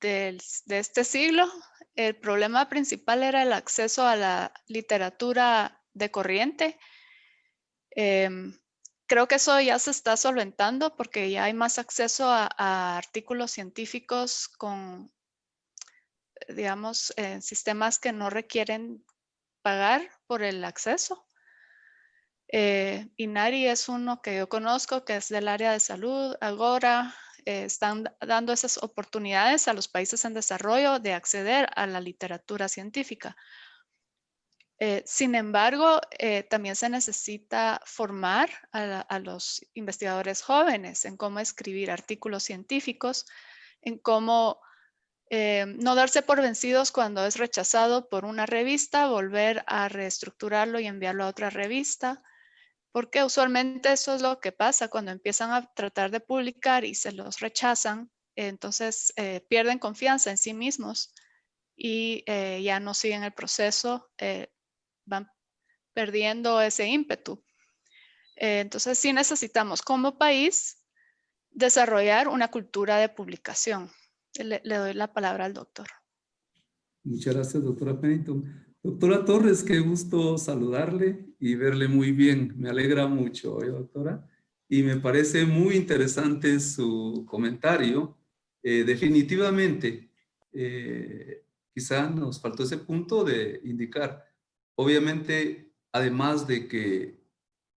este siglo, el problema principal era el acceso a la literatura de corriente. Creo que eso ya se está solventando porque ya hay más acceso a artículos científicos con, digamos, sistemas que no requieren pagar por el acceso. INARI es uno que yo conozco, que es del área de salud. Agora están dando esas oportunidades a los países en desarrollo de acceder a la literatura científica. Sin embargo, también se necesita formar a los investigadores jóvenes en cómo escribir artículos científicos, en cómo no darse por vencidos cuando es rechazado por una revista, volver a reestructurarlo y enviarlo a otra revista, porque usualmente eso es lo que pasa cuando empiezan a tratar de publicar y se los rechazan, entonces pierden confianza en sí mismos y ya no siguen el proceso, van perdiendo ese ímpetu. Entonces sí necesitamos como país desarrollar una cultura de publicación. Le doy la palabra al doctor. Muchas gracias, doctora Pennington. Doctora Torres, qué gusto saludarle y verle muy bien. Me alegra mucho, doctora. Y me parece muy interesante su comentario. Definitivamente, quizá nos faltó ese punto de indicar. Obviamente, además de que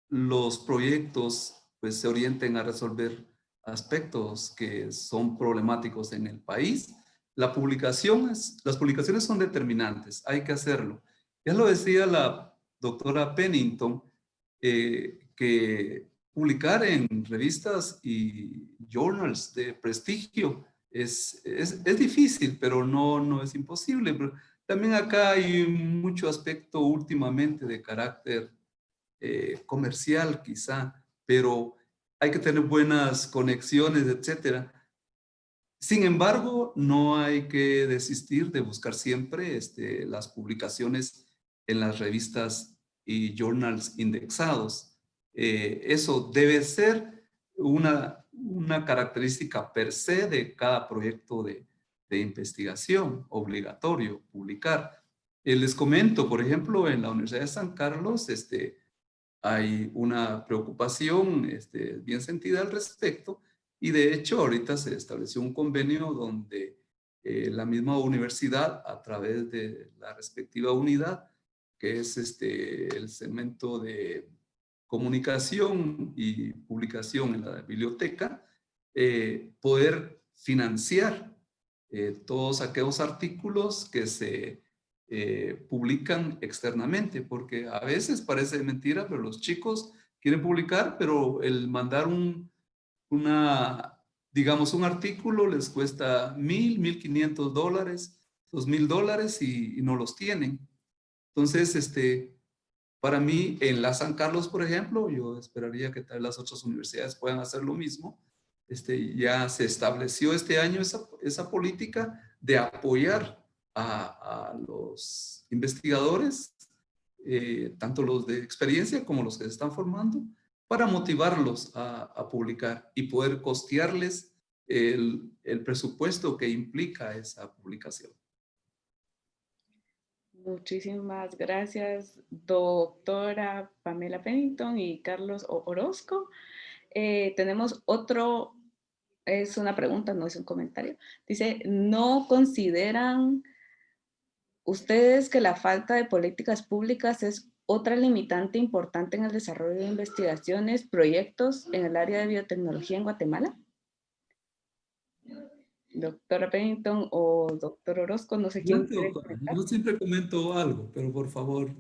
los proyectos pues, se orienten a resolver aspectos que son problemáticos en el país, las publicaciones son determinantes, hay que hacerlo. Ya lo decía la doctora Pennington, que publicar en revistas y journals de prestigio es difícil, pero no es imposible. Pero también acá hay mucho aspecto últimamente de carácter comercial quizá, pero hay que tener buenas conexiones, etcétera. Sin embargo, no hay que desistir de buscar siempre las publicaciones en las revistas y journals indexados. eso debe ser una característica per se de cada proyecto de investigación, obligatorio publicar. Les comento, por ejemplo, en la Universidad de San Carlos, hay una preocupación bien sentida al respecto, y de hecho ahorita se estableció un convenio donde la misma universidad, a través de la respectiva unidad, que es el segmento de comunicación y publicación en la biblioteca, poder financiar todos aquellos artículos que se publican externamente, porque a veces parece mentira, pero los chicos quieren publicar, pero el mandar digamos, un artículo les cuesta $1,000, $1,500, $2,000 y no los tienen. Entonces, para mí, en la San Carlos, por ejemplo, yo esperaría que tal las otras universidades puedan hacer lo mismo. Ya se estableció este año esa política de apoyar a los investigadores, tanto los de experiencia como los que se están formando, para motivarlos a publicar y poder costearles el presupuesto que implica esa publicación. Muchísimas gracias, doctora Pamela Pennington y Carlos Orozco. Tenemos otro, es una pregunta, no es un comentario. Dice, ¿no consideran ustedes que la falta de políticas públicas es otra limitante importante en el desarrollo de investigaciones, proyectos en el área de biotecnología en Guatemala? Doctora Pennington o doctor Orozco, no sé quién quiere comentar. Yo siempre comento algo, pero por favor,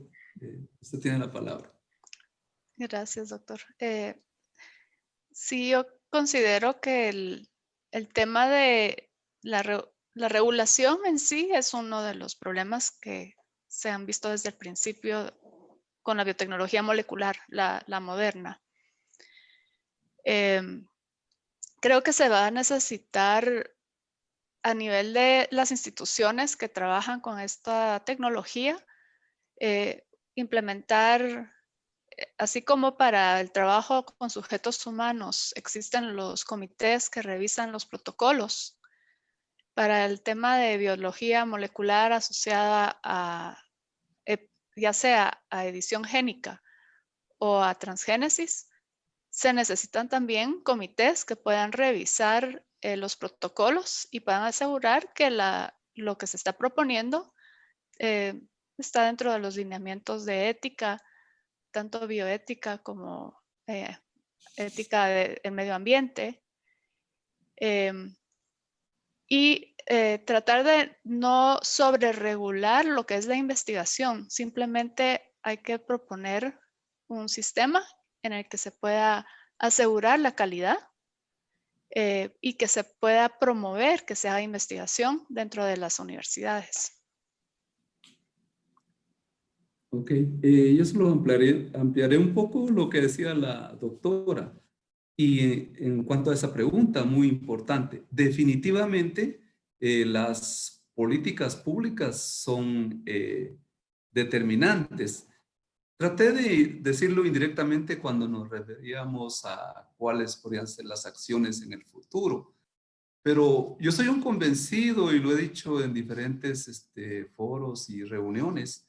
usted tiene la palabra. Gracias, doctor. Sí, yo considero que el tema de la regulación en sí es uno de los problemas que se han visto desde el principio con la biotecnología molecular, la moderna. Creo que se va a necesitar a nivel de las instituciones que trabajan con esta tecnología, implementar, así como para el trabajo con sujetos humanos, existen los comités que revisan los protocolos. Para el tema de biología molecular asociada a, ya sea a edición génica o a transgénesis, se necesitan también comités que puedan revisar los protocolos y puedan asegurar que lo que se está proponiendo está dentro de los lineamientos de ética, tanto bioética como ética del medio ambiente. Y tratar de no sobreregular lo que es la investigación. Simplemente hay que proponer un sistema en el que se pueda asegurar la calidad y que se pueda promover que se haga investigación dentro de las universidades. Ok, yo solo ampliaré un poco lo que decía la doctora. Y en cuanto a esa pregunta, muy importante, definitivamente las políticas públicas son determinantes. Traté de decirlo indirectamente cuando nos referíamos a cuáles podrían ser las acciones en el futuro, pero yo soy un convencido, y lo he dicho en diferentes foros y reuniones,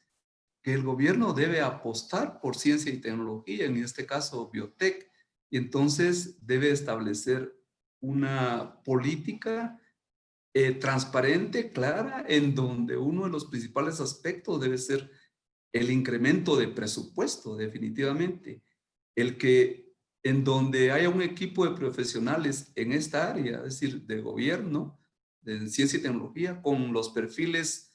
que el gobierno debe apostar por ciencia y tecnología, en este caso biotech, y entonces debe establecer una política transparente, clara, en donde uno de los principales aspectos debe ser el incremento de presupuesto, definitivamente. El que en donde haya un equipo de profesionales en esta área, es decir, de gobierno, de ciencia y tecnología, con los perfiles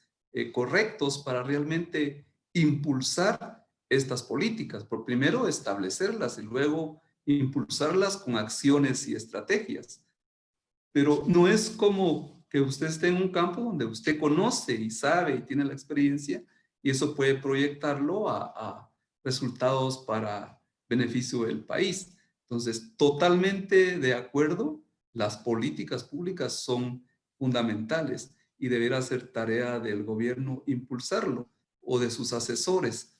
correctos para realmente impulsar estas políticas. Por primero establecerlas y luego impulsarlas con acciones y estrategias. Pero no es como que usted esté en un campo donde usted conoce y sabe y tiene la experiencia, y eso puede proyectarlo a resultados para beneficio del país. Entonces, totalmente de acuerdo, las políticas públicas son fundamentales y deberá ser tarea del gobierno impulsarlo o de sus asesores.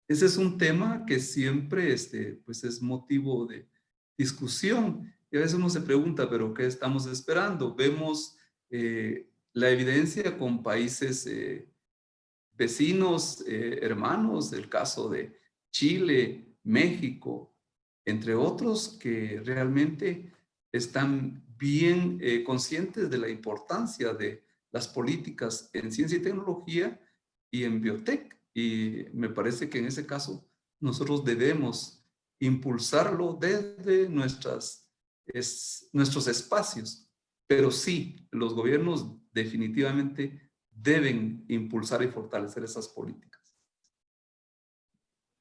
ese es un tema que siempre pues es motivo de discusión. Y a veces uno se pregunta, ¿pero qué estamos esperando? Vemos la evidencia con países vecinos, hermanos, el caso de Chile, México, entre otros, que realmente están bien conscientes de la importancia de las políticas en ciencia y tecnología y en biotech. Y me parece que en ese caso nosotros debemos impulsarlo desde nuestros espacios. Pero sí, los gobiernos definitivamente deben impulsar y fortalecer esas políticas.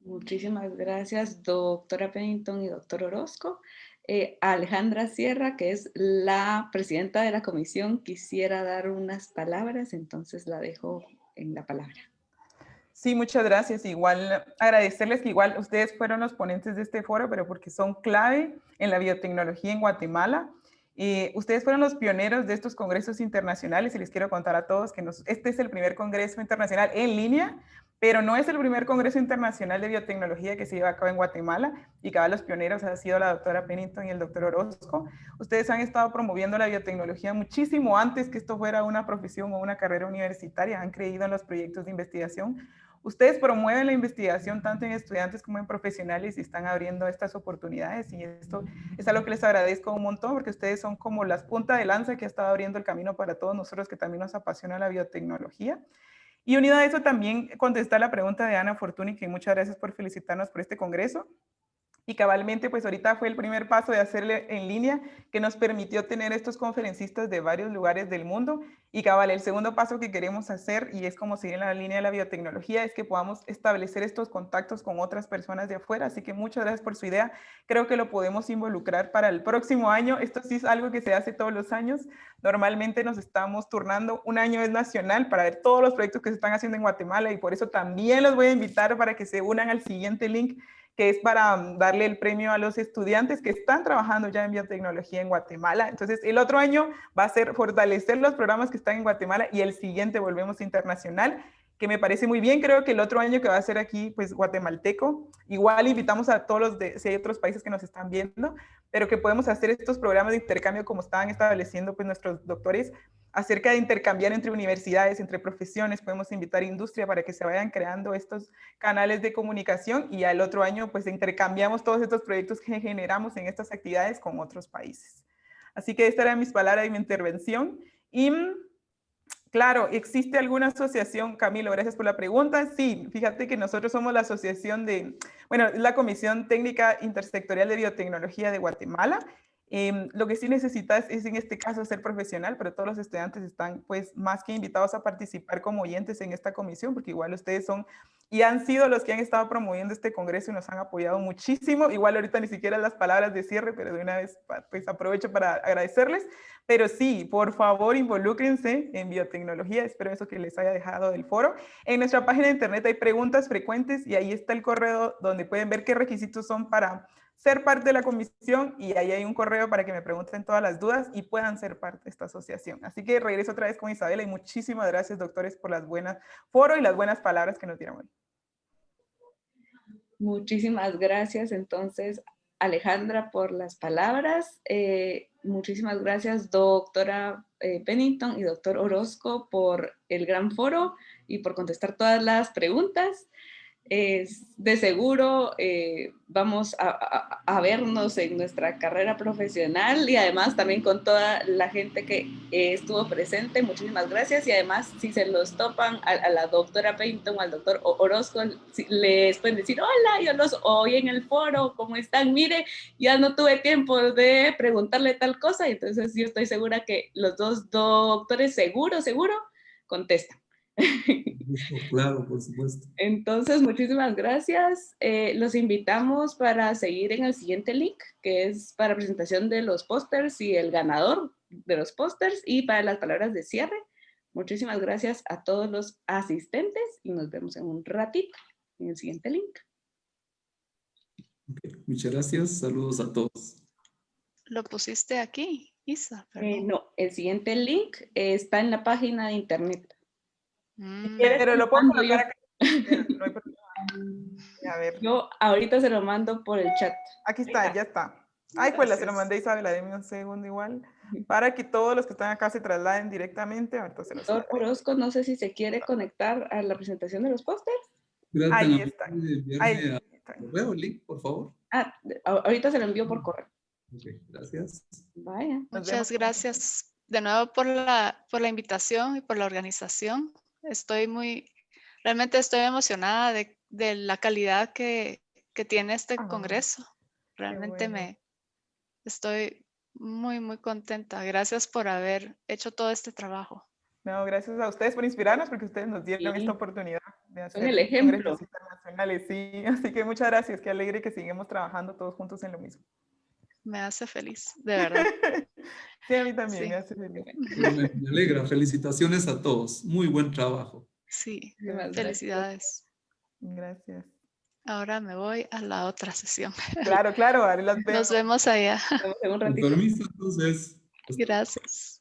Muchísimas gracias, doctora Pennington y doctor Orozco. Alejandra Sierra, que es la presidenta de la comisión, quisiera dar unas palabras, entonces la dejo en la palabra. Sí, muchas gracias. Igual agradecerles que igual ustedes fueron los ponentes de este foro, pero porque son clave en la biotecnología en Guatemala. Ustedes fueron los pioneros de estos congresos internacionales y les quiero contar a todos que este es el primer congreso internacional en línea, pero no es el primer congreso internacional de biotecnología que se lleva a cabo en Guatemala, y cada los pioneros ha sido la doctora Pennington y el doctor Orozco. Ustedes han estado promoviendo la biotecnología muchísimo antes que esto fuera una profesión o una carrera universitaria, han creído en los proyectos de investigación. Ustedes promueven la investigación tanto en estudiantes como en profesionales y están abriendo estas oportunidades, y esto es algo que les agradezco un montón porque ustedes son como las puntas de lanza que ha estado abriendo el camino para todos nosotros que también nos apasiona la biotecnología. Y unido a eso también contestar la pregunta de Ana Fortuny, que muchas gracias por felicitarnos por este congreso. Y cabalmente, pues ahorita fue el primer paso de hacerle en línea que nos permitió tener estos conferencistas de varios lugares del mundo. Y cabal, el segundo paso que queremos hacer, y es como seguir en la línea de la biotecnología, es que podamos establecer estos contactos con otras personas de afuera. Así que muchas gracias por su idea. Creo que lo podemos involucrar para el próximo año. Esto sí es algo que se hace todos los años. Normalmente nos estamos turnando. Un año es nacional para ver todos los proyectos que se están haciendo en Guatemala, y por eso también los voy a invitar para que se unan al siguiente link, que es para darle el premio a los estudiantes que están trabajando ya en biotecnología en Guatemala. Entonces, el otro año va a ser fortalecer los programas que están en Guatemala, y el siguiente volvemos internacional, que me parece muy bien. Creo que el otro año que va a ser aquí, pues guatemalteco, igual invitamos a todos los si hay otros países que nos están viendo, pero que podemos hacer estos programas de intercambio como estaban estableciendo pues nuestros doctores, acerca de intercambiar entre universidades, entre profesiones. Podemos invitar a industria para que se vayan creando estos canales de comunicación, y al otro año pues intercambiamos todos estos proyectos que generamos en estas actividades con otros países. Así que esta era mis palabras y mi intervención. Y claro, ¿existe alguna asociación? Camilo, gracias por la pregunta. Sí, fíjate que nosotros somos la asociación es la Comisión Técnica Intersectorial de Biotecnología de Guatemala. Lo que sí necesitas es en este caso ser profesional, pero todos los estudiantes están pues más que invitados a participar como oyentes en esta comisión, porque igual ustedes son y han sido los que han estado promoviendo este congreso y nos han apoyado muchísimo. Igual ahorita ni siquiera las palabras de cierre, pero de una vez pues aprovecho para agradecerles. Pero sí, por favor, involúcrense en biotecnología. Espero eso que les haya dejado del foro. En nuestra página de internet hay preguntas frecuentes, y ahí está el correo donde pueden ver qué requisitos son para ser parte de la comisión, y ahí hay un correo para que me pregunten todas las dudas y puedan ser parte de esta asociación. Así que regreso otra vez con Isabela, y muchísimas gracias, doctores, por las buenas foro y las buenas palabras que nos dieron hoy. Muchísimas gracias entonces, Alejandra, por las palabras. Muchísimas gracias, doctora Pennington y doctor Orozco, por el gran foro y por contestar todas las preguntas. De seguro vamos a vernos en nuestra carrera profesional, y además también con toda la gente que estuvo presente. Muchísimas gracias. Y además, si se los topan a la doctora Pennington o al doctor Orozco, les pueden decir: hola, yo los oí en el foro, ¿cómo están? Mire, ya no tuve tiempo de preguntarle tal cosa. Y entonces yo estoy segura que los dos doctores seguro contestan. Claro, por supuesto. Entonces, muchísimas gracias. Los invitamos para seguir en el siguiente link, que es para presentación de los pósters y el ganador de los pósters, y para las palabras de cierre. Muchísimas gracias a todos los asistentes, y nos vemos en un ratito en el siguiente link. Okay, muchas gracias. Saludos a todos. ¿Lo pusiste aquí, Isa? No, el siguiente link está en la página de internet. Pero lo puedo colocar acá No hay problema. A ver, Yo ahorita se lo mando por el chat. aquí está, ya está. Ay, pues se lo mandé, Isabela, denme un segundo igual, para que todos los que están acá se trasladen directamente. Ahorita se los Doctor Orozco, no sé si se quiere conectar a la presentación de los pósters. Ahí está. Enviarme a correo el link, por favor. Ahorita se lo envío por correo. Ok, gracias. Vaya. Muchas gracias de nuevo por la invitación y por la organización. Realmente estoy emocionada de la calidad que tiene este congreso. Realmente estoy muy, muy contenta. Gracias por haber hecho todo este trabajo. No, gracias a ustedes por inspirarnos, porque ustedes nos dieron Sí. esta oportunidad de hacer el ejemplo. congresos internacionales. Sí, así que muchas gracias. Qué alegre que sigamos trabajando todos juntos en lo mismo. Me hace feliz, de verdad. Sí, a mí también Sí. me hace feliz. Me alegra. Felicitaciones a todos. Muy buen trabajo. Sí, Gracias. felicidades. Gracias. Ahora me voy a la otra sesión. Claro, claro, ahí las vemos. Nos vemos allá. Nos vemos en un Con ratito. permiso, entonces. Gracias.